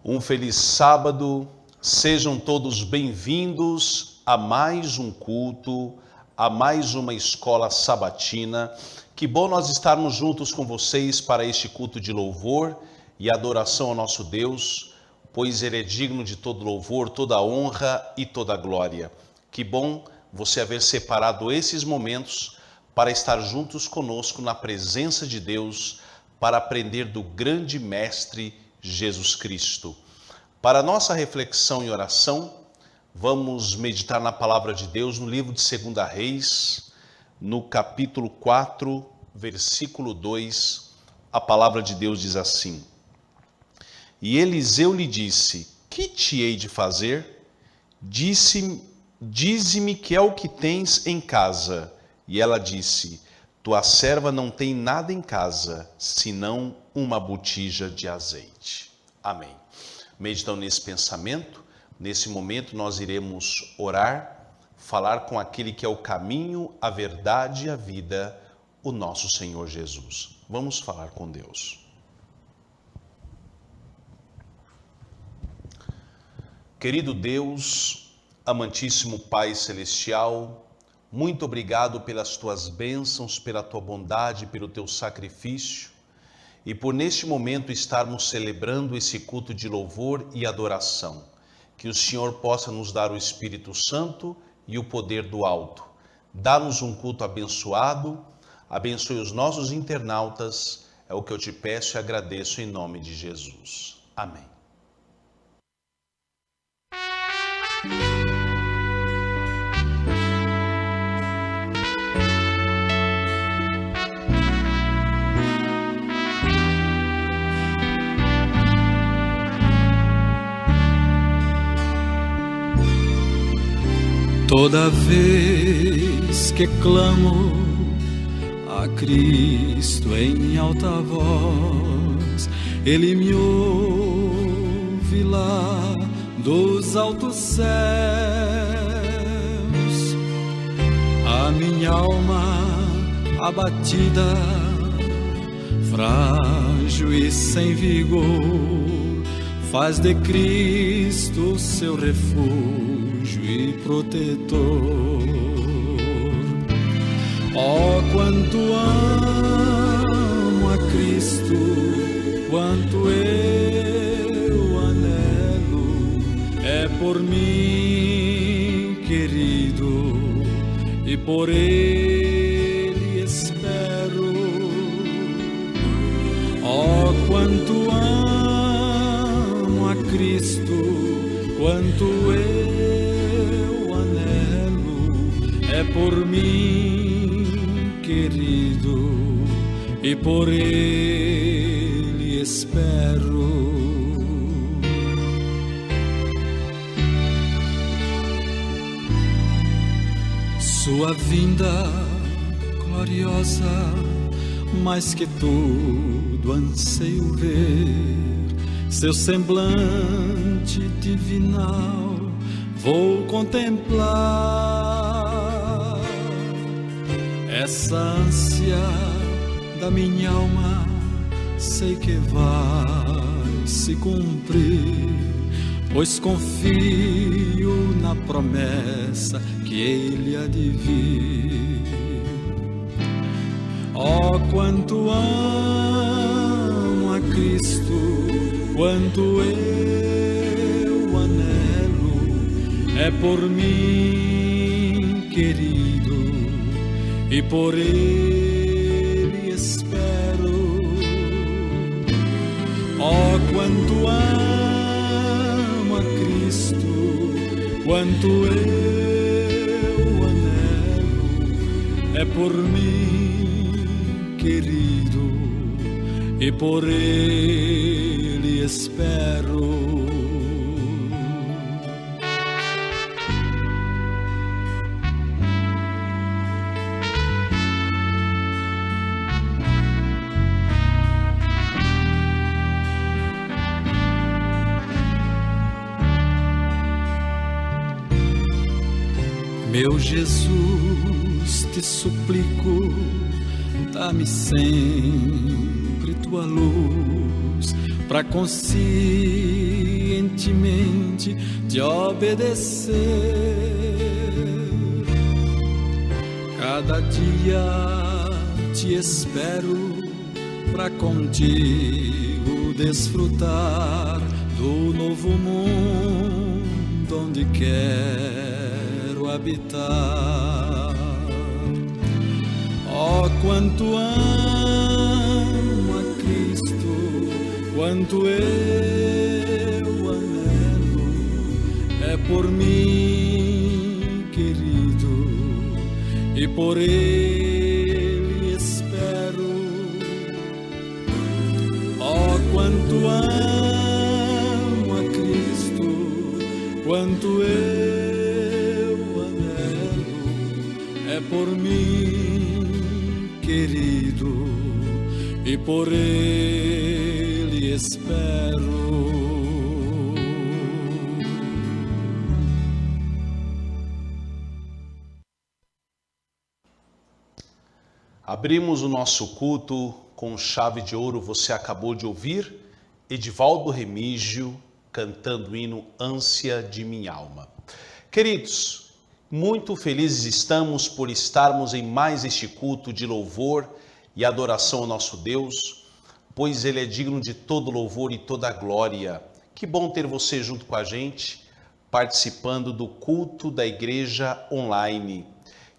Um feliz sábado, sejam todos bem-vindos a mais um culto, a mais uma escola sabatina. Que bom nós estarmos juntos com vocês para este culto de louvor e adoração ao nosso Deus, pois Ele é digno de todo louvor, toda honra e toda glória. Que bom você haver separado esses momentos para estar juntos conosco na presença de Deus, para aprender do grande Mestre Jesus Cristo. Para nossa reflexão e oração, vamos meditar na palavra de Deus no livro de 2 Reis, no capítulo 4, versículo 2, a palavra de Deus diz assim: E Eliseu lhe disse: Que te hei de fazer? Dize-me que é o que tens em casa. E ela disse: Tua serva não tem nada em casa, senão uma botija de azeite. Amém. Meditando nesse pensamento, nesse momento nós iremos orar, falar com aquele que é o caminho, a verdade e a vida, o nosso Senhor Jesus. Vamos falar com Deus. Querido Deus, amantíssimo Pai Celestial, muito obrigado pelas tuas bênçãos, pela tua bondade, pelo teu sacrifício e por neste momento estarmos celebrando esse culto de louvor e adoração. Que o Senhor possa nos dar o Espírito Santo e o poder do alto. Dá-nos um culto abençoado, abençoe os nossos internautas, é o que eu te peço e agradeço em nome de Jesus. Amém. Toda vez que clamo a Cristo em alta voz, Ele me ouve lá dos altos céus. A minha alma abatida, frágil e sem vigor, faz de Cristo seu refúgio e protetor. Oh, quanto amo a Cristo, quanto eu anelo, é por mim querido e por Ele espero. Oh, quanto amo a Cristo, quanto eu é por mim querido e por Ele espero. Sua vinda gloriosa, mais que tudo anseio ver, seu semblante divinal vou contemplar. Essa ânsia da minha alma sei que vai se cumprir, pois confio na promessa que Ele há de vir. Oh, quanto amo a Cristo, quanto eu anelo, é por mim querido e por Ele espero. Oh, quanto amo a Cristo, quanto eu anelo, é por mim querido e por Ele espero. Meu Jesus, te suplico, dá-me sempre tua luz, pra conseguir ardentemente te obedecer. Cada dia te espero pra contigo desfrutar do novo mundo onde quero habitar. Oh, quanto amo a Cristo, quanto eu anelo, é por mim, querido, e por Ele espero. Oh, quanto amo a Cristo, quanto eu anelo, é por mim, querido, e por Ele espero. Abrimos o nosso culto com chave de ouro. Você acabou de ouvir Edivaldo Remígio cantando o hino Ânsia de Minha Alma. Queridos, muito felizes estamos por estarmos em mais este culto de louvor e adoração ao nosso Deus, pois Ele é digno de todo louvor e toda glória. Que bom ter você junto com a gente, participando do culto da igreja online.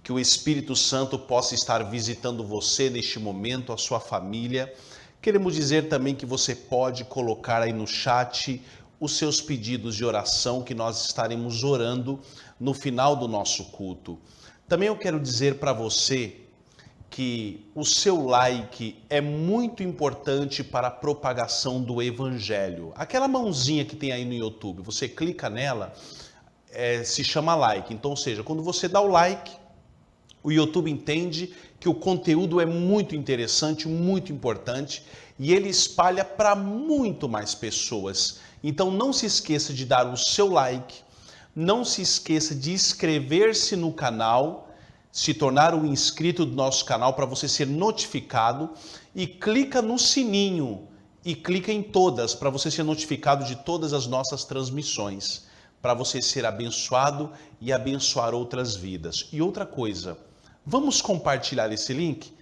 Que o Espírito Santo possa estar visitando você neste momento, a sua família. Queremos dizer também que você pode colocar aí no chat os seus pedidos de oração, que nós estaremos orando no final do nosso culto. Também eu quero dizer para você que o seu like é muito importante para a propagação do Evangelho. Aquela mãozinha que tem aí no YouTube, você clica nela, se chama like. Então, ou seja, quando você dá o like, o YouTube entende que o conteúdo é muito interessante, muito importante, e ele espalha para muito mais pessoas. Então não se esqueça de dar o seu like, não se esqueça de inscrever-se no canal, se tornar um inscrito do nosso canal para você ser notificado, e clica no sininho e clica em todas para você ser notificado de todas as nossas transmissões, para você ser abençoado e abençoar outras vidas. E outra coisa, vamos compartilhar esse link?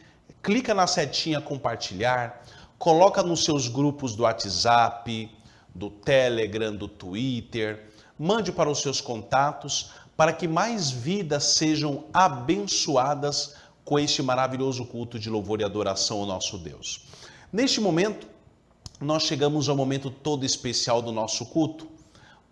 Clica na setinha compartilhar, coloca nos seus grupos do WhatsApp, do Telegram, do Twitter, mande para os seus contatos, para que mais vidas sejam abençoadas com este maravilhoso culto de louvor e adoração ao nosso Deus. Neste momento, nós chegamos ao momento todo especial do nosso culto,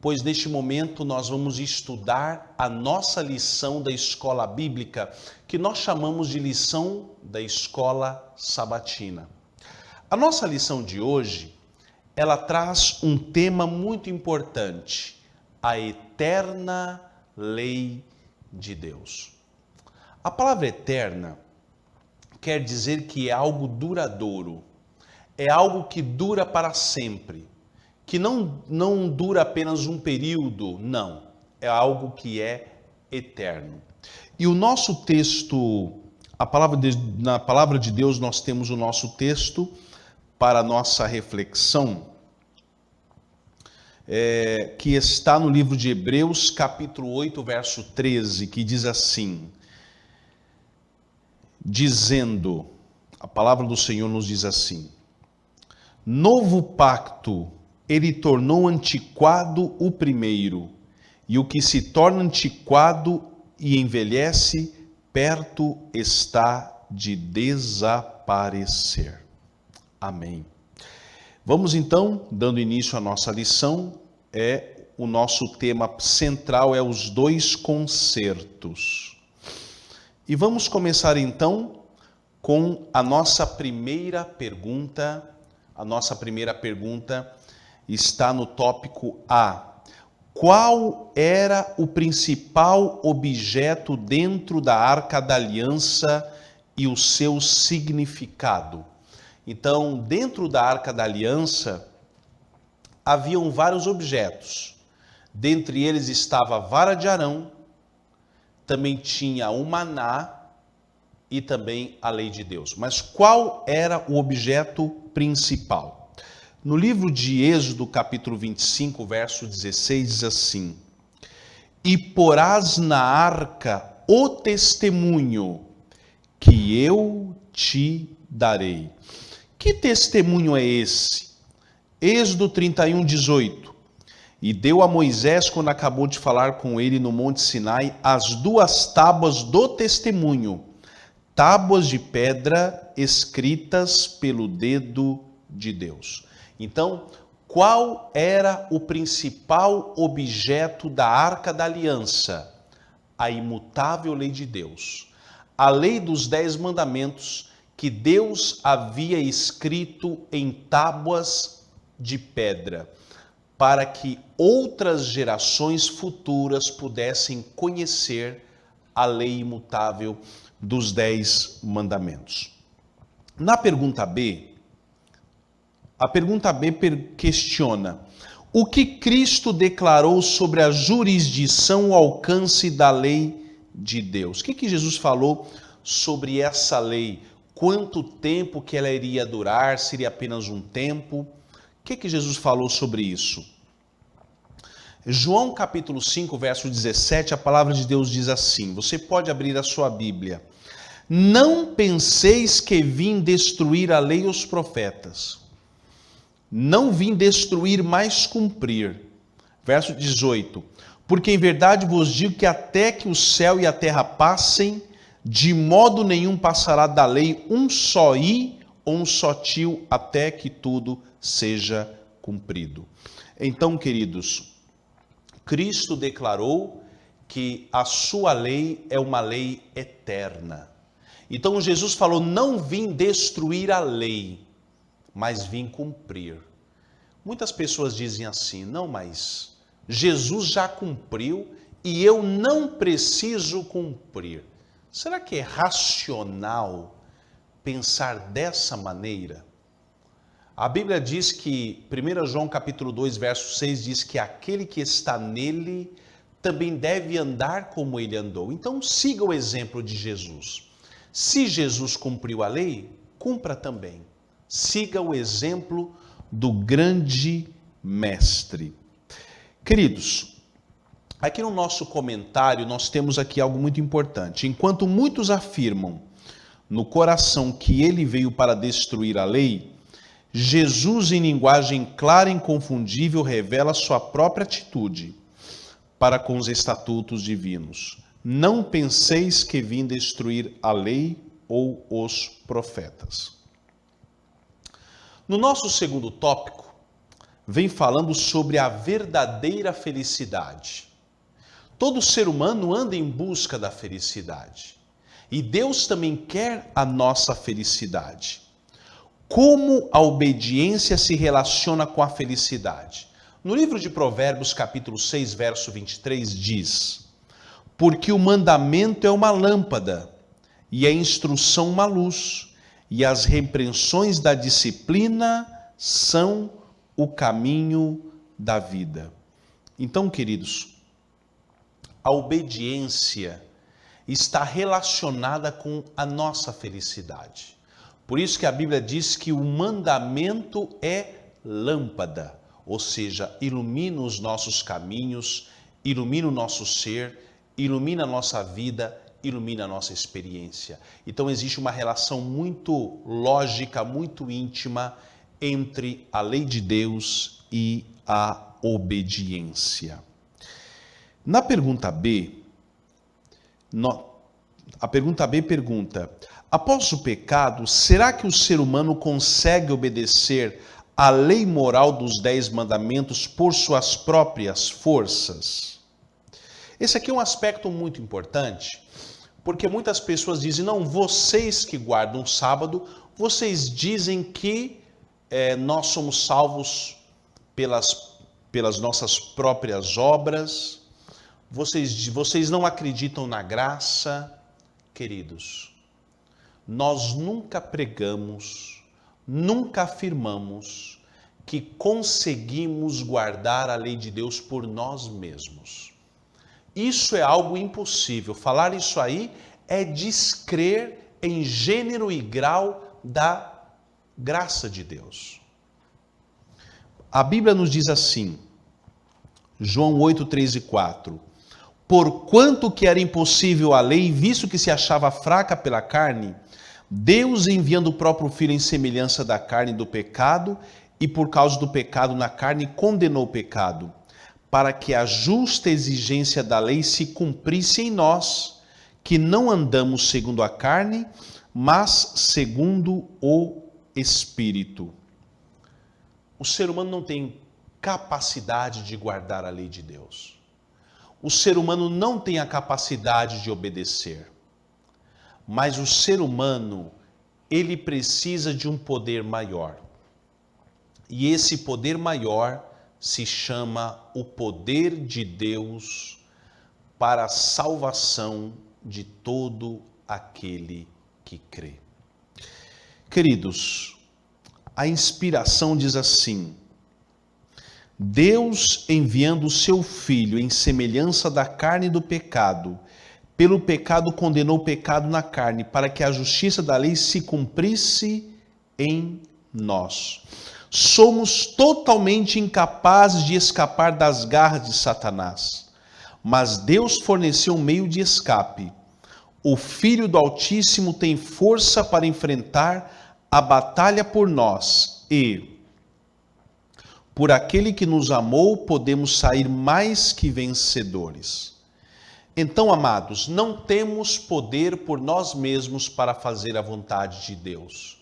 pois neste momento nós vamos estudar a nossa lição da escola bíblica, que nós chamamos de lição da escola sabatina. A nossa lição de hoje, ela traz um tema muito importante, a eterna lei de Deus. A palavra eterna quer dizer que é algo duradouro, é algo que dura para sempre, que não dura apenas um período, não, é algo que é eterno. E o nosso texto, na palavra de Deus nós temos o nosso texto para a nossa reflexão, que está no livro de Hebreus, capítulo 8, verso 13, que diz assim, dizendo, a palavra do Senhor nos diz assim, novo pacto, ele tornou antiquado o primeiro, e o que se torna antiquado e envelhece, perto está de desaparecer. Amém. Vamos então, dando início à nossa lição, o nosso tema central é os dois concertos. E vamos começar então com a nossa primeira pergunta. A nossa primeira pergunta está no tópico A. Qual era o principal objeto dentro da Arca da Aliança e o seu significado? Então, dentro da Arca da Aliança, haviam vários objetos. Dentre eles estava a vara de Arão, também tinha o maná e também a lei de Deus. Mas qual era o objeto principal? No livro de Êxodo, capítulo 25, verso 16, diz assim: E porás na arca o testemunho que eu te darei. Que testemunho é esse? Êxodo 31, 18. E deu a Moisés, quando acabou de falar com ele no Monte Sinai, as 2 tábuas do testemunho, tábuas de pedra escritas pelo dedo de Deus. Então, qual era o principal objeto da Arca da Aliança? A imutável lei de Deus. A lei dos 10 mandamentos que Deus havia escrito em tábuas de pedra, para que outras gerações futuras pudessem conhecer a lei imutável dos 10 mandamentos. Na pergunta B, a pergunta B questiona: o que Cristo declarou sobre a jurisdição, o alcance da lei de Deus? O que Jesus falou sobre essa lei? Quanto tempo que ela iria durar? Seria apenas um tempo? O que Jesus falou sobre isso? João capítulo 5, verso 17, a palavra de Deus diz assim, você pode abrir a sua Bíblia. Não penseis que vim destruir a lei e os profetas. Não vim destruir, mas cumprir. Verso 18. Porque em verdade vos digo que até que o céu e a terra passem, de modo nenhum passará da lei um só i ou um só tio, até que tudo seja cumprido. Então, queridos, Cristo declarou que a sua lei é uma lei eterna. Então Jesus falou, não vim destruir a lei, mas vim cumprir. Muitas pessoas dizem assim, não, mas Jesus já cumpriu e eu não preciso cumprir. Será que é racional pensar dessa maneira? A Bíblia diz que, 1 João capítulo 2, verso 6, diz que aquele que está nele também deve andar como ele andou. Então siga o exemplo de Jesus. Se Jesus cumpriu a lei, cumpra também. Siga o exemplo do grande mestre. Queridos, aqui no nosso comentário nós temos aqui algo muito importante. Enquanto muitos afirmam no coração que ele veio para destruir a lei, Jesus, em linguagem clara e inconfundível, revela sua própria atitude para com os estatutos divinos. Não penseis que vim destruir a lei ou os profetas. No nosso segundo tópico, vem falando sobre a verdadeira felicidade. Todo ser humano anda em busca da felicidade. E Deus também quer a nossa felicidade. Como a obediência se relaciona com a felicidade? No livro de Provérbios, capítulo 6, verso 23, diz: porque o mandamento é uma lâmpada, e a instrução uma luz, e as repreensões da disciplina são o caminho da vida. Então, queridos, a obediência está relacionada com a nossa felicidade. Por isso que a Bíblia diz que o mandamento é lâmpada, ou seja, ilumina os nossos caminhos, ilumina o nosso ser, ilumina a nossa vida, ilumina a nossa experiência. Então existe uma relação muito lógica, muito íntima entre a lei de Deus e a obediência. Na pergunta B, a pergunta B pergunta: após o pecado, será que o ser humano consegue obedecer à lei moral dos 10 mandamentos por suas próprias forças? Esse aqui é um aspecto muito importante, porque muitas pessoas dizem, não, vocês que guardam o sábado, vocês dizem que nós somos salvos pelas nossas próprias obras, vocês não acreditam na graça. Queridos, nós nunca pregamos, nunca afirmamos que conseguimos guardar a lei de Deus por nós mesmos. Isso é algo impossível. Falar isso aí é descrer em gênero e grau da graça de Deus. A Bíblia nos diz assim, João 8, 3 e 4. Porquanto que era impossível a lei, visto que se achava fraca pela carne, Deus, enviando o próprio Filho em semelhança da carne do pecado, e por causa do pecado na carne, condenou o pecado, para que a justa exigência da lei se cumprisse em nós, que não andamos segundo a carne, mas segundo o Espírito. O ser humano não tem capacidade de guardar a lei de Deus. O ser humano não tem a capacidade de obedecer. Mas o ser humano, ele precisa de um poder maior. E esse poder maior se chama o poder de Deus para a salvação de todo aquele que crê. Queridos, a inspiração diz assim: Deus, enviando o seu Filho em semelhança da carne do pecado, pelo pecado condenou o pecado na carne, para que a justiça da lei se cumprisse em nós. Somos totalmente incapazes de escapar das garras de Satanás, mas Deus forneceu um meio de escape. O Filho do Altíssimo tem força para enfrentar a batalha por nós e, por aquele que nos amou, podemos sair mais que vencedores. Então, amados, não temos poder por nós mesmos para fazer a vontade de Deus.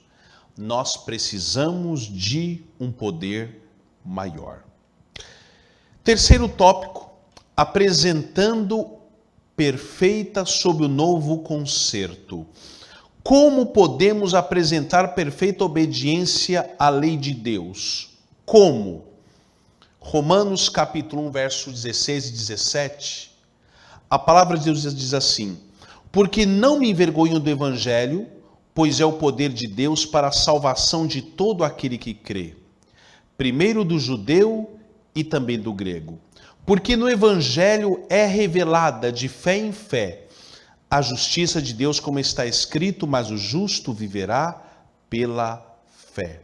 Nós precisamos de um poder maior. Terceiro tópico, apresentando perfeita sob o novo concerto. Como podemos apresentar perfeita obediência à lei de Deus? Como? Romanos capítulo 1, versos 16 e 17. A palavra de Deus diz assim: porque não me envergonho do evangelho, pois é o poder de Deus para a salvação de todo aquele que crê, primeiro do judeu e também do grego. Porque no evangelho é revelada de fé em fé a justiça de Deus, como está escrito, mas o justo viverá pela fé.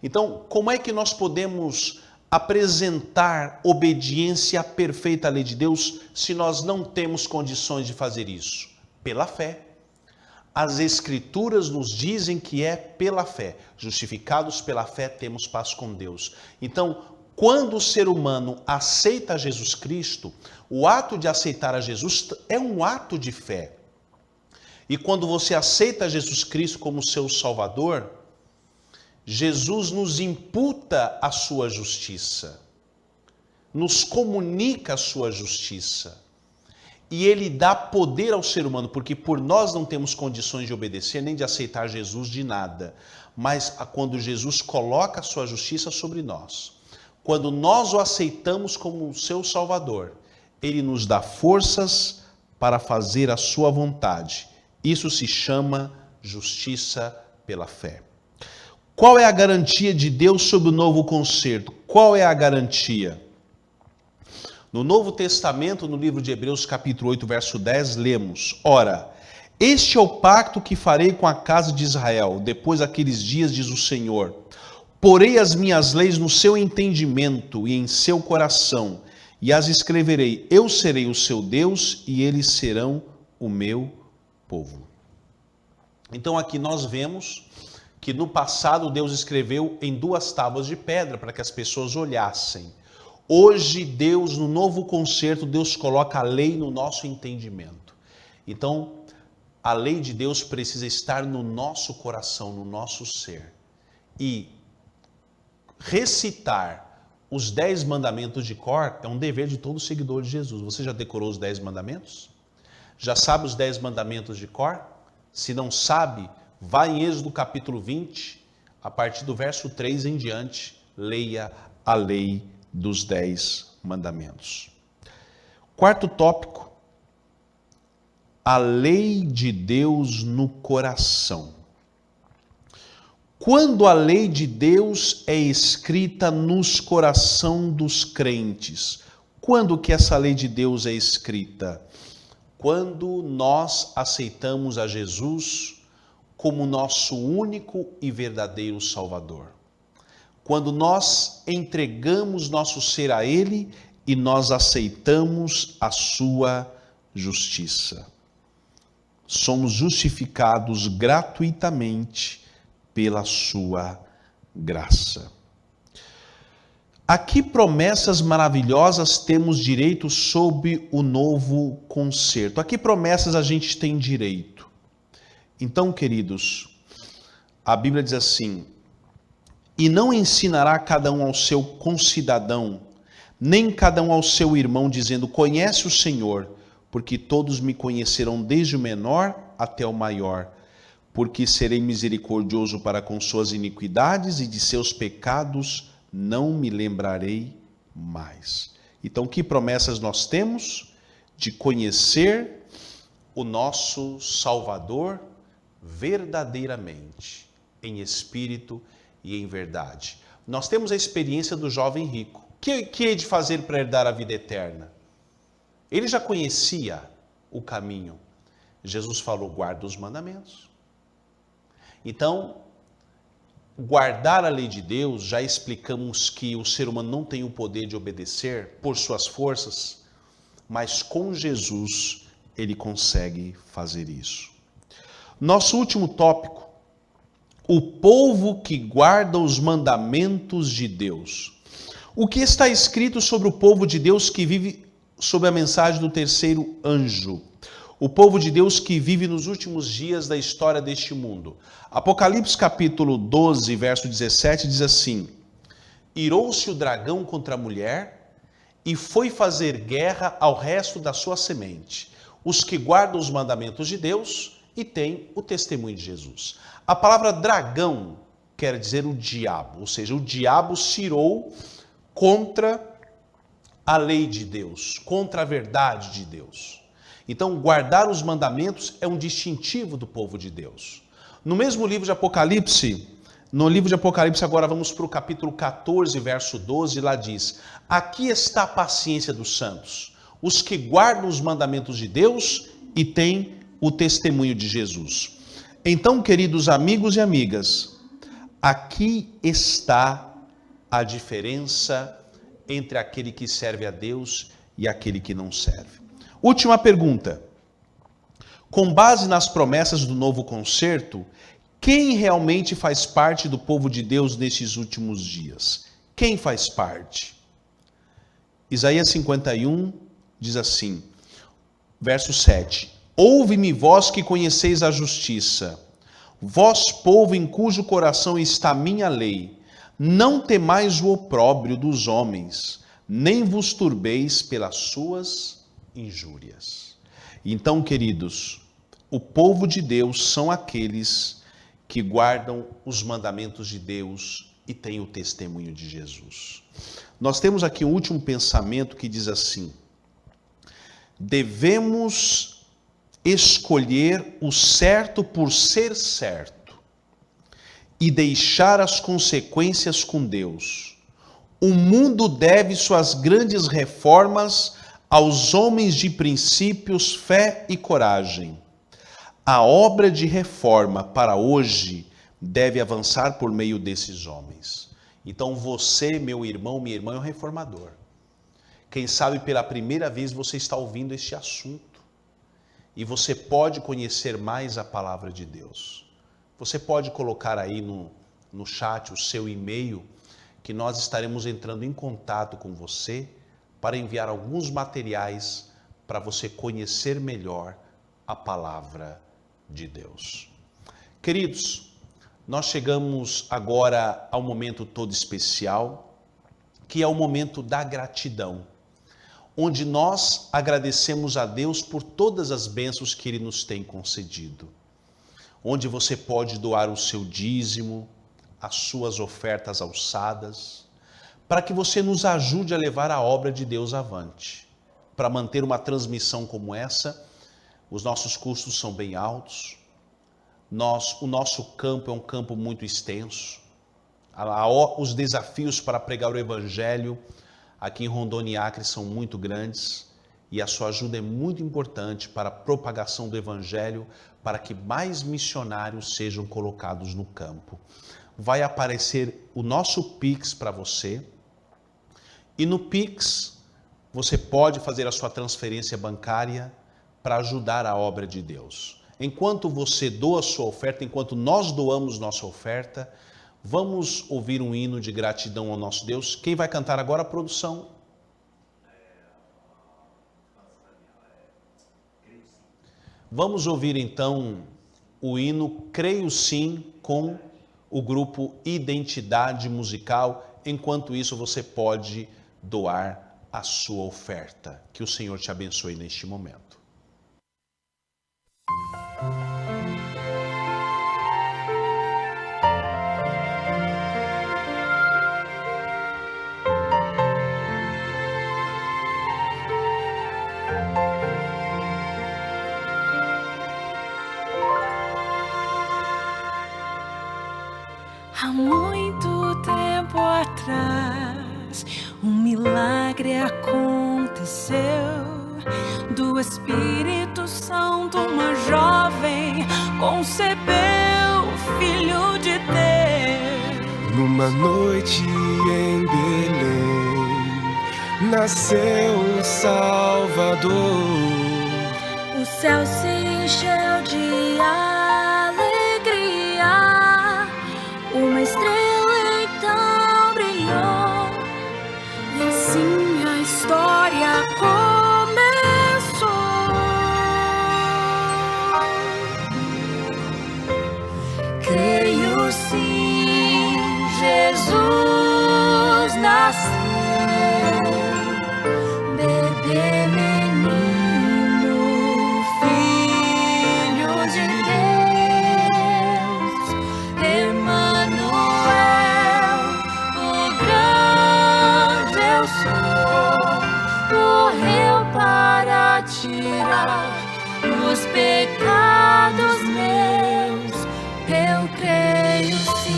Então, como é que nós podemos apresentar obediência perfeita à lei de Deus se nós não temos condições de fazer isso? Pela fé. As Escrituras nos dizem que é pela fé. Justificados pela fé, temos paz com Deus. Então, quando o ser humano aceita Jesus Cristo, o ato de aceitar a Jesus é um ato de fé. E quando você aceita Jesus Cristo como seu Salvador, Jesus nos imputa a sua justiça, nos comunica a sua justiça. E ele dá poder ao ser humano, porque por nós não temos condições de obedecer, nem de aceitar Jesus de nada. Mas quando Jesus coloca a sua justiça sobre nós, quando nós o aceitamos como seu Salvador, ele nos dá forças para fazer a sua vontade. Isso se chama justiça pela fé. Qual é a garantia de Deus sobre o novo concerto? Qual é a garantia? No Novo Testamento, no livro de Hebreus, capítulo 8, verso 10, lemos: ora, este é o pacto que farei com a casa de Israel, depois daqueles dias, diz o Senhor. Porei as minhas leis no seu entendimento e em seu coração, e as escreverei. Eu serei o seu Deus, e eles serão o meu povo. Então aqui nós vemos que no passado Deus escreveu em 2 tábuas de pedra para que as pessoas olhassem. Hoje Deus, no novo concerto, Deus coloca a lei no nosso entendimento. Então, a lei de Deus precisa estar no nosso coração, no nosso ser. E recitar os 10 mandamentos de cor é um dever de todo seguidor de Jesus. Você já decorou os 10 mandamentos? Já sabe os 10 mandamentos de cor? Se não sabe, vá em Êxodo capítulo 20, a partir do verso 3 em diante, leia a lei dos 10 mandamentos. Quarto tópico, a lei de Deus no coração. Quando a lei de Deus é escrita nos coração dos crentes, quando que essa lei de Deus é escrita? Quando nós aceitamos a Jesus como nosso único e verdadeiro Salvador. quando nós entregamos nosso ser a Ele e nós aceitamos a sua justiça. Somos justificados gratuitamente pela sua graça. A que promessas maravilhosas temos direito sob o novo concerto? A que promessas a gente tem direito? Então, queridos, a Bíblia diz assim: e não ensinará cada um ao seu concidadão, nem cada um ao seu irmão, dizendo, conhece o Senhor, porque todos me conhecerão desde o menor até o maior, porque serei misericordioso para com suas iniquidades e de seus pecados não me lembrarei mais. Então, que promessas nós temos? De conhecer o nosso Salvador verdadeiramente, em espírito e em verdade. Nós temos a experiência do jovem rico. O que hei de fazer para herdar a vida eterna? Ele já conhecia o caminho. Jesus falou, guarda os mandamentos. Então, guardar a lei de Deus, já explicamos que o ser humano não tem o poder de obedecer por suas forças, mas com Jesus ele consegue fazer isso. Nosso último tópico, o povo que guarda os mandamentos de Deus. O que está escrito sobre o povo de Deus que vive sob a mensagem do terceiro anjo? O povo de Deus que vive nos últimos dias da história deste mundo. Apocalipse capítulo 12, verso 17 diz assim: irou-se o dragão contra a mulher e foi fazer guerra ao resto da sua semente, os que guardam os mandamentos de Deus e têm o testemunho de Jesus. A palavra dragão quer dizer o diabo, ou seja, o diabo se irou contra a lei de Deus, contra a verdade de Deus. Então, guardar os mandamentos é um distintivo do povo de Deus. No mesmo livro de Apocalipse, agora vamos para o capítulo 14, verso 12, lá diz: aqui está a paciência dos santos, os que guardam os mandamentos de Deus e têm o testemunho de Jesus. Então, queridos amigos e amigas, aqui está a diferença entre aquele que serve a Deus e aquele que não serve. Última pergunta. Com base nas promessas do novo concerto, quem realmente faz parte do povo de Deus nesses últimos dias? Quem faz parte? Isaías 51 diz assim, verso 7. Ouve-me, vós que conheceis a justiça, vós, povo em cujo coração está minha lei, não temais o opróbrio dos homens, nem vos turbeis pelas suas injúrias. Então, queridos, o povo de Deus são aqueles que guardam os mandamentos de Deus e têm o testemunho de Jesus. Nós temos aqui um último pensamento que diz assim: devemos escolher o certo por ser certo e deixar as consequências com Deus. O mundo deve suas grandes reformas aos homens de princípios, fé e coragem. A obra de reforma para hoje deve avançar por meio desses homens. Então você, meu irmão, minha irmã, é um reformador. Quem sabe pela primeira vez você está ouvindo este assunto e você pode conhecer mais a palavra de Deus. Você pode colocar aí no chat o seu e-mail, que nós estaremos entrando em contato com você para enviar alguns materiais para você conhecer melhor a palavra de Deus. Queridos, nós chegamos agora ao momento todo especial, que é o momento da gratidão, onde nós agradecemos a Deus por todas as bênçãos que Ele nos tem concedido, onde você pode doar o seu dízimo, as suas ofertas alçadas, para que você nos ajude a levar a obra de Deus avante. Para manter uma transmissão como essa, os nossos custos são bem altos, o nosso campo é um campo muito extenso, os desafios para pregar o Evangelho aqui em Rondônia e Acre são muito grandes, e a sua ajuda é muito importante para a propagação do Evangelho, para que mais missionários sejam colocados no campo. vai aparecer o nosso Pix para você. E no Pix, você pode fazer a sua transferência bancária para ajudar a obra de Deus. Enquanto você doa a sua oferta, enquanto nós doamos nossa oferta, vamos ouvir um hino de gratidão ao nosso Deus. Quem vai cantar agora? A produção. Vamos ouvir então o hino Creio Sim com o grupo Identidade Musical. Enquanto isso, você pode doar a sua oferta. Que o Senhor te abençoe neste momento. Há muito tempo atrás, um milagre aconteceu. Do Espírito Santo, uma jovem concebeu o Filho de Deus. Numa noite em Belém, nasceu o Salvador. O céu se encheu de alegria. Uma estrela então brilhou, e assim a história começou. Creio sim, Jesus nasceu, bebê menino, Filho de Deus, Emanuel, o grande eu sou, morreu para tirar os pecados meus. Eu creio sim.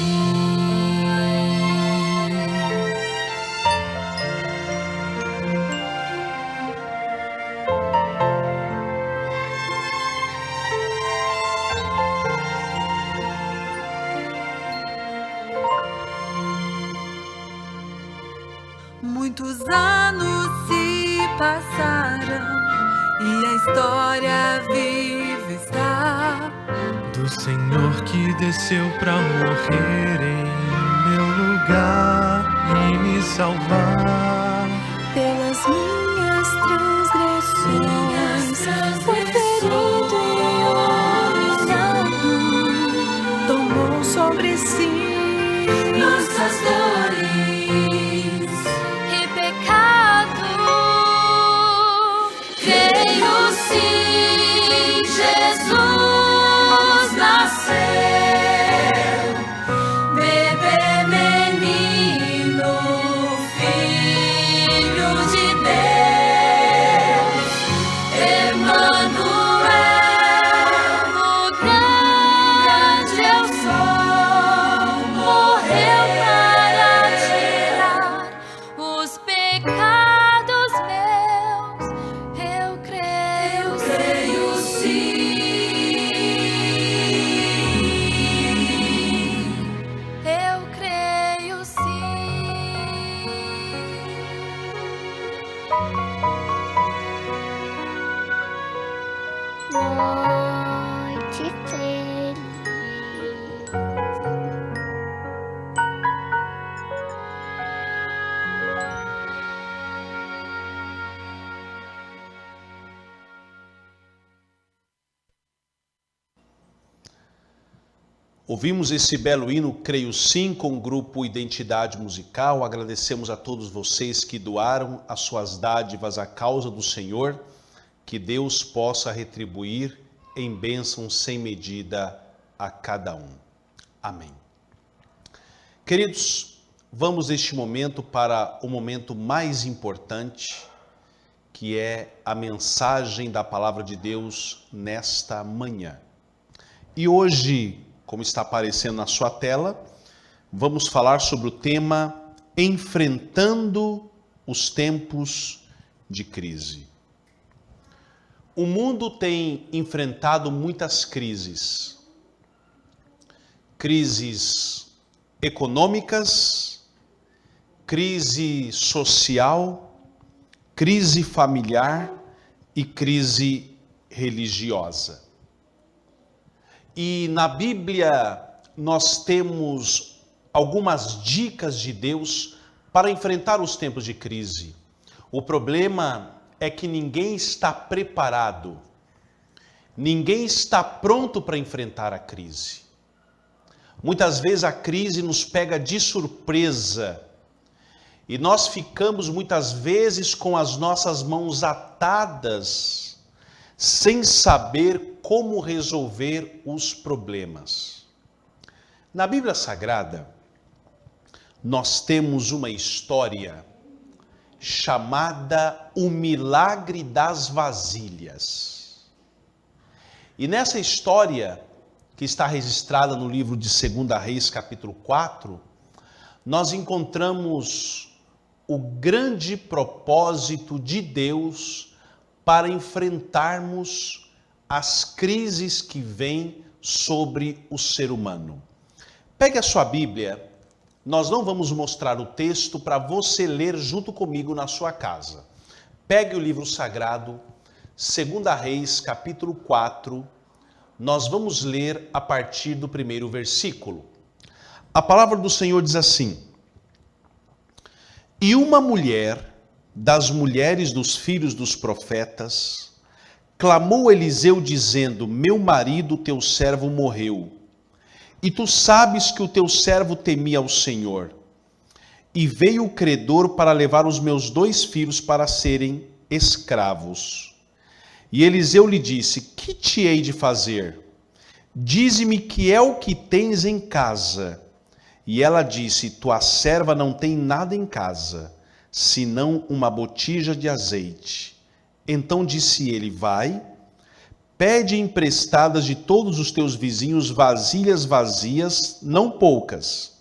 Muitos anos se passaram e a história viva está Do Senhor que desceu pra morrer em meu lugar e me salvar. pelas minhas transgressões. Foi ferido e humilhado, tomou sobre si nossas dores e pecado. Creio sim, Jesus nasceu, bebê menino, Filho de Deus, Emanuel, o grande eu sou, morreu para tirar os pecados meus. Eu creio sim. Eu creio sim. Noite feliz. Ouvimos esse belo hino, Creio Sim, com o grupo Identidade Musical. Agradecemos a todos vocês que doaram as suas dádivas à causa do Senhor. Que Deus possa retribuir em bênção sem medida a cada um. Amém. Queridos, vamos neste momento para o momento mais importante, que é a mensagem da Palavra de Deus nesta manhã. E hoje, como está aparecendo na sua tela, vamos falar sobre o tema Enfrentando os Tempos de Crise. O mundo tem enfrentado muitas crises. Crises econômicas, crise social, crise familiar e crise religiosa. E na Bíblia nós temos algumas dicas de Deus para enfrentar os tempos de crise. O problema é que ninguém está preparado, ninguém está pronto para enfrentar a crise. Muitas vezes a crise nos pega de surpresa e nós ficamos muitas vezes com as nossas mãos atadas, sem saber como resolver os problemas. Na Bíblia Sagrada, nós temos uma história chamada O Milagre das Vasilhas. E nessa história, que está registrada no livro de 2 Reis, capítulo 4, nós encontramos o grande propósito de Deus para enfrentarmos as crises que vêm sobre o ser humano. Pegue a sua Bíblia, nós não vamos mostrar o texto para você ler junto comigo na sua casa. Pegue o livro sagrado, 2 Reis, capítulo 4, nós vamos ler a partir do primeiro versículo. A palavra do Senhor diz assim: E uma mulher das mulheres dos filhos dos profetas clamou a Eliseu dizendo: Meu marido, teu servo, morreu. E tu sabes que o teu servo temia ao Senhor. E veio o credor para levar os meus 2 filhos para serem escravos. E Eliseu lhe disse: Que te hei de fazer? Dize-me que é o que tens em casa. E ela disse: Tua serva não tem nada em casa, senão uma botija de azeite. Então disse ele: Vai, pede emprestadas de todos os teus vizinhos vasilhas vazias, não poucas.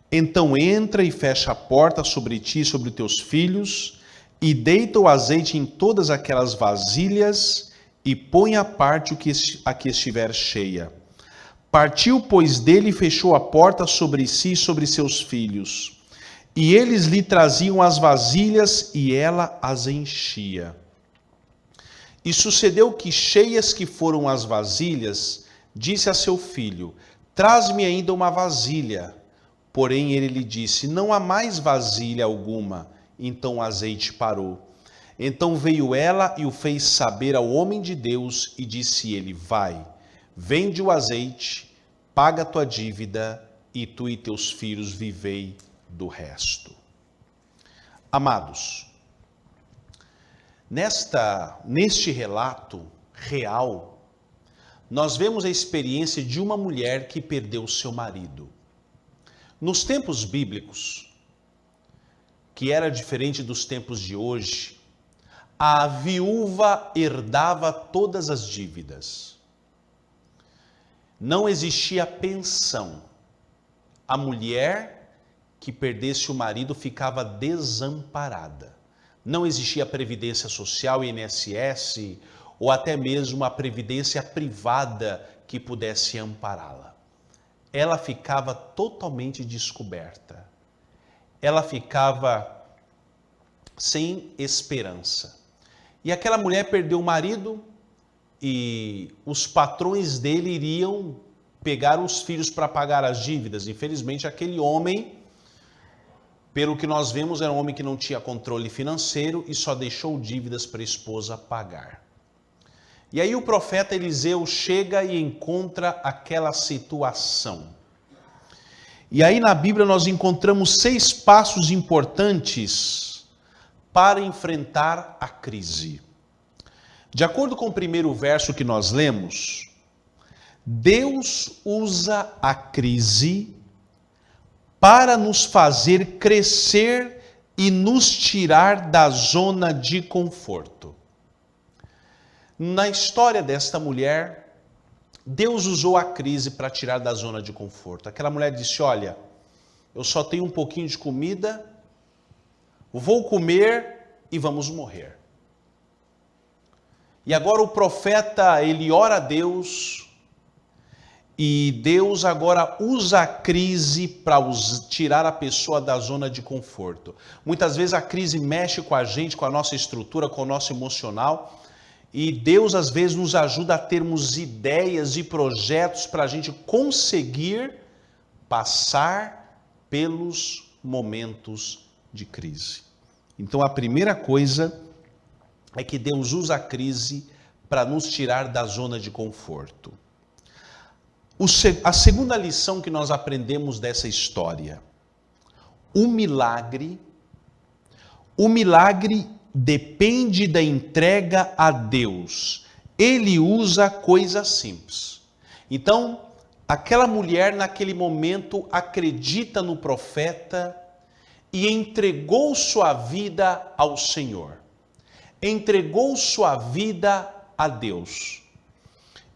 Então entra e fecha a porta sobre ti e sobre teus filhos, e deita o azeite em todas aquelas vasilhas, e põe à parte a que estiver cheia. Partiu, pois, dele e fechou a porta sobre si e sobre seus filhos. E eles lhe traziam as vasilhas, e ela as enchia. E sucedeu que, cheias que foram as vasilhas, disse a seu filho: Traz-me ainda uma vasilha. Porém ele lhe disse: Não há mais vasilha alguma. Então o azeite parou. Então veio ela e o fez saber ao homem de Deus, e disse ele: Vai, vende o azeite, paga a tua dívida, e tu e teus filhos vivei do resto. Amados, neste relato real, nós vemos a experiência de uma mulher que perdeu seu marido. Nos tempos bíblicos, que era diferente dos tempos de hoje, a viúva herdava todas as dívidas. Não existia pensão. A mulher que perdesse o marido ficava desamparada. Não existia previdência social, INSS, ou até mesmo a previdência privada que pudesse ampará-la. Ela ficava totalmente descoberta. Ela ficava sem esperança. E aquela mulher perdeu o marido e os patrões dele iriam pegar os filhos para pagar as dívidas. Infelizmente, aquele homem, pelo que nós vemos, era um homem que não tinha controle financeiro e só deixou dívidas para a esposa pagar. E aí o profeta Eliseu chega e encontra aquela situação. E aí na Bíblia nós encontramos 6 passos importantes para enfrentar a crise. De acordo com o primeiro verso que nós lemos, Deus usa a crise para nos fazer crescer e nos tirar da zona de conforto. Na história desta mulher, Deus usou a crise para tirar da zona de conforto. Aquela mulher disse: olha, eu só tenho um pouquinho de comida, vou comer e vamos morrer. E agora o profeta, ele ora a Deus E Deus agora usa a crise para tirar a pessoa da zona de conforto. Muitas vezes a crise mexe com a gente, com a nossa estrutura, com o nosso emocional. E Deus às vezes nos ajuda a termos ideias e projetos para a gente conseguir passar pelos momentos de crise. Então a primeira coisa é que Deus usa a crise para nos tirar da zona de conforto. A segunda lição que nós aprendemos dessa história: o milagre depende da entrega a Deus. Ele usa coisas simples. Então, aquela mulher naquele momento acredita no profeta e entregou sua vida ao Senhor. Entregou sua vida a Deus.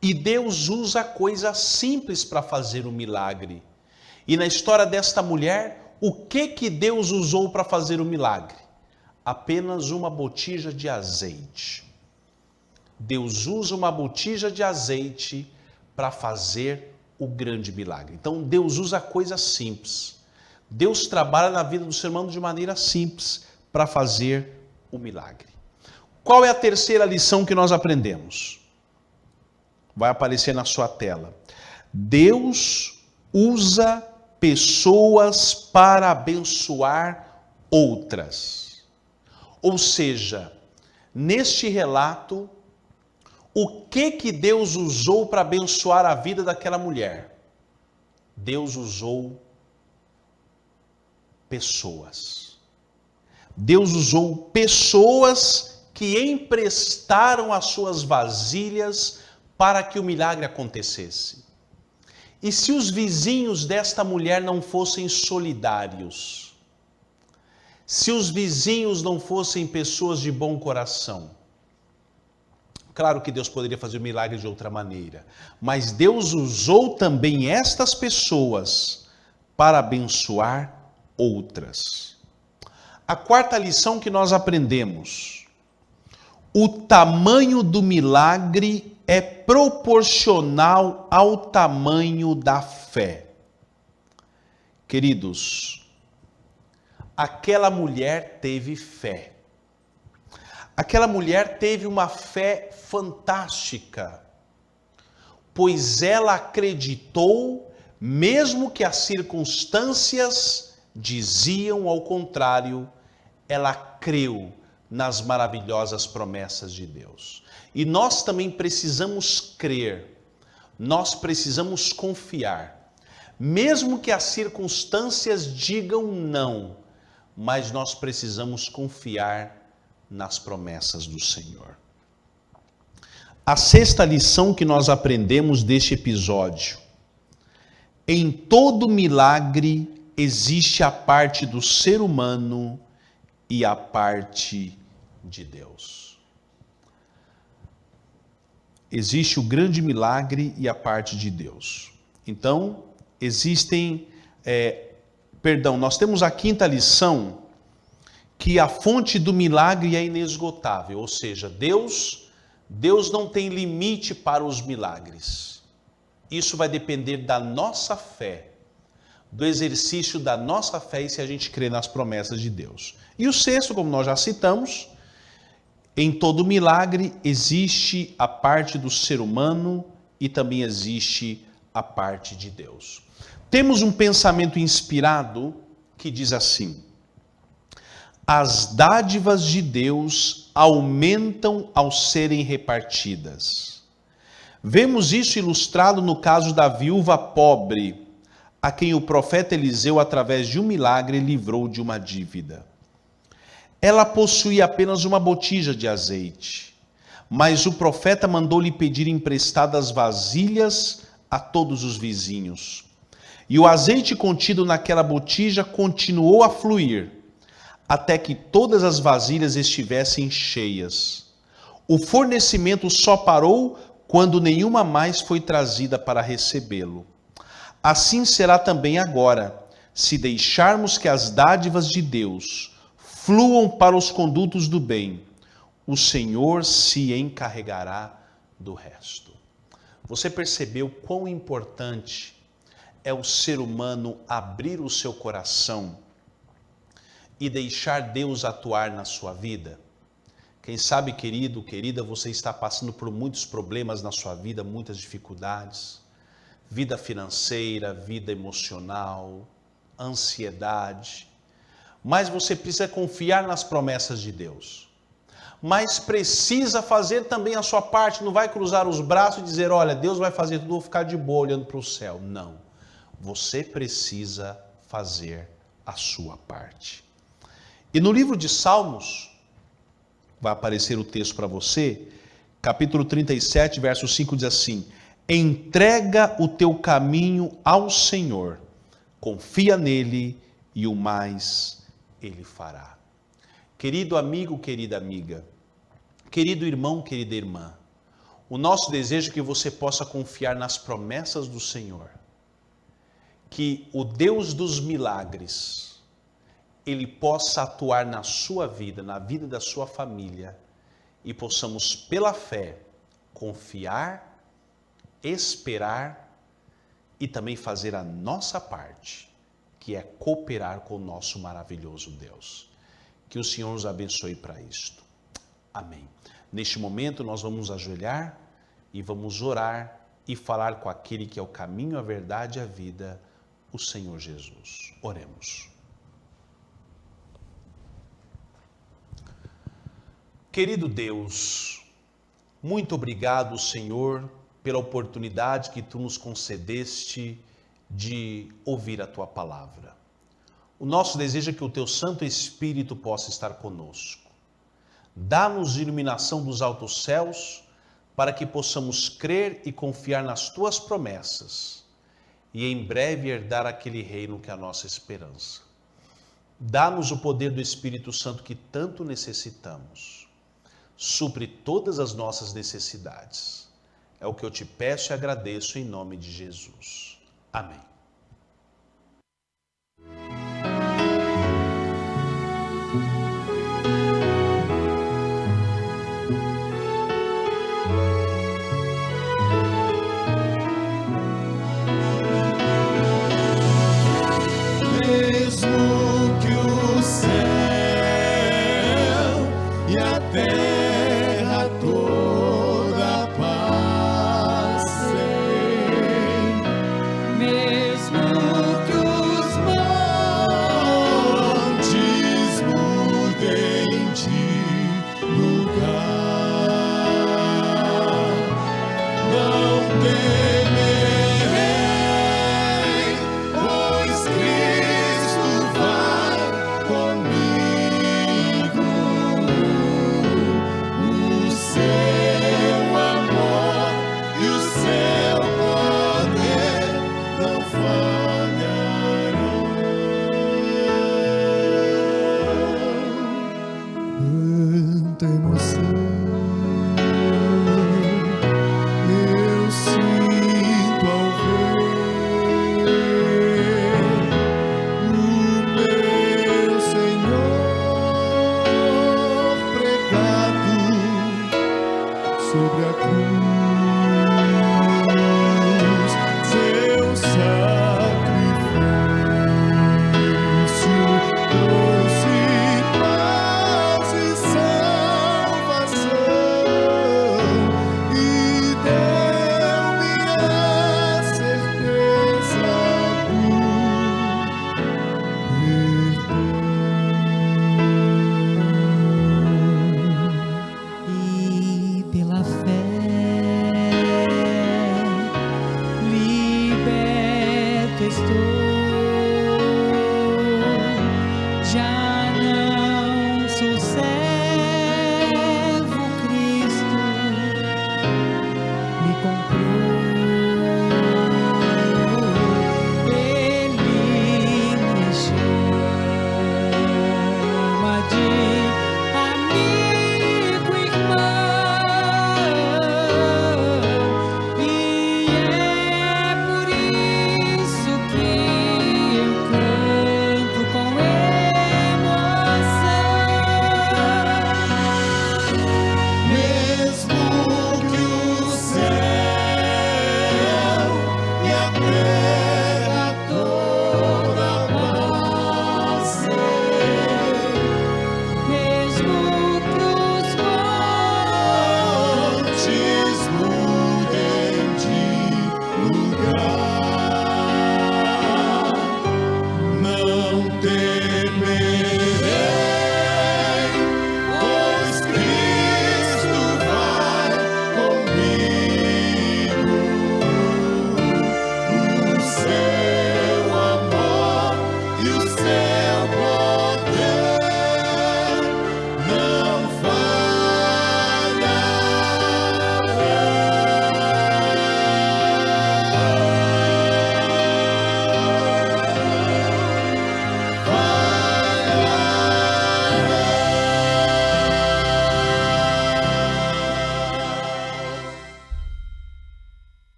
E Deus usa coisas simples para fazer o milagre. E na história desta mulher, o que Deus usou para fazer o milagre? Apenas uma botija de azeite. Deus usa uma botija de azeite para fazer o grande milagre. Então Deus usa coisas simples. Deus trabalha na vida do ser humano de maneira simples para fazer o milagre. Qual é a terceira lição que nós aprendemos? Vai aparecer na sua tela. Deus usa pessoas para abençoar outras. Ou seja, neste relato, o que Deus usou para abençoar a vida daquela mulher? Deus usou pessoas. Deus usou pessoas que emprestaram as suas vasilhas para que o milagre acontecesse. E se os vizinhos desta mulher não fossem solidários? Se os vizinhos não fossem pessoas de bom coração? Claro que Deus poderia fazer o milagre de outra maneira, mas Deus usou também estas pessoas para abençoar outras. A quarta lição que nós aprendemos: o tamanho do milagre é proporcional ao tamanho da fé. Queridos, aquela mulher teve fé. Aquela mulher teve uma fé fantástica, pois ela acreditou, mesmo que as circunstâncias diziam ao contrário, ela creu nas maravilhosas promessas de Deus. E nós também precisamos crer, nós precisamos confiar, mesmo que as circunstâncias digam não, mas nós precisamos confiar nas promessas do Senhor. A sexta lição que nós aprendemos deste episódio: em todo milagre existe a parte do ser humano e a parte de Deus. Existe o grande milagre e a parte de Deus. Então, nós temos a quinta lição, que a fonte do milagre é inesgotável, ou seja, Deus não tem limite para os milagres. Isso vai depender da nossa fé, do exercício da nossa fé e se a gente crê nas promessas de Deus. E o sexto, como nós já citamos, em todo milagre existe a parte do ser humano e também existe a parte de Deus. Temos um pensamento inspirado que diz assim: as dádivas de Deus aumentam ao serem repartidas. Vemos isso ilustrado no caso da viúva pobre, a quem o profeta Eliseu, através de um milagre, livrou de uma dívida. Ela possuía apenas uma botija de azeite, mas o profeta mandou-lhe pedir emprestadas vasilhas a todos os vizinhos. E o azeite contido naquela botija continuou a fluir, até que todas as vasilhas estivessem cheias. O fornecimento só parou quando nenhuma mais foi trazida para recebê-lo. Assim será também agora, se deixarmos que as dádivas de Deus fluam para os condutos do bem, o Senhor se encarregará do resto. Você percebeu quão importante é o ser humano abrir o seu coração e deixar Deus atuar na sua vida? Quem sabe, querido, querida, você está passando por muitos problemas na sua vida, muitas dificuldades, vida financeira, vida emocional, ansiedade, mas você precisa confiar nas promessas de Deus. Mas precisa fazer também a sua parte, não vai cruzar os braços e dizer, olha, Deus vai fazer tudo, vou ficar de boa olhando para o céu. Não, você precisa fazer a sua parte. E no livro de Salmos, vai aparecer o texto para você, capítulo 37, verso 5 diz assim: entrega o teu caminho ao Senhor, confia nele e o mais ele fará. Querido amigo, querida amiga, querido irmão, querida irmã, o nosso desejo é que você possa confiar nas promessas do Senhor, que o Deus dos milagres, Ele possa atuar na sua vida, na vida da sua família, e possamos, pela fé, confiar, esperar e também fazer a nossa parte, que é cooperar com o nosso maravilhoso Deus. Que o Senhor nos abençoe para isto. Amém. Neste momento nós vamos ajoelhar e vamos orar e falar com aquele que é o caminho, a verdade e a vida, o Senhor Jesus. Oremos. Querido Deus, muito obrigado, Senhor, pela oportunidade que Tu nos concedeste de ouvir a Tua palavra. O nosso desejo é que o Teu Santo Espírito possa estar conosco. Dá-nos iluminação dos altos céus para que possamos crer e confiar nas Tuas promessas e em breve herdar aquele reino que é a nossa esperança. Dá-nos o poder do Espírito Santo que tanto necessitamos. Supre todas as nossas necessidades. É o que eu te peço e agradeço em nome de Jesus. Amém. Mesmo que o céu e a terra toda passem,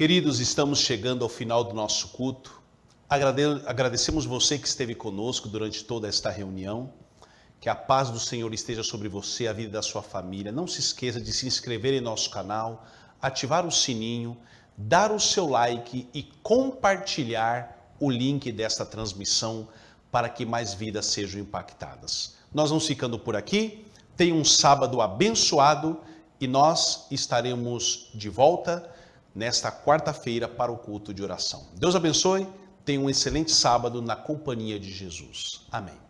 Queridos, estamos chegando ao final do nosso culto. Agradecemos você que esteve conosco durante toda esta reunião. Que a paz do Senhor esteja sobre você, a vida da sua família. Não se esqueça de se inscrever em nosso canal, ativar o sininho, dar o seu like e compartilhar o link desta transmissão para que mais vidas sejam impactadas. Nós vamos ficando por aqui. Tenha um sábado abençoado e nós estaremos de volta nesta quarta-feira para o culto de oração. Deus abençoe. Tenha um excelente sábado na companhia de Jesus. Amém.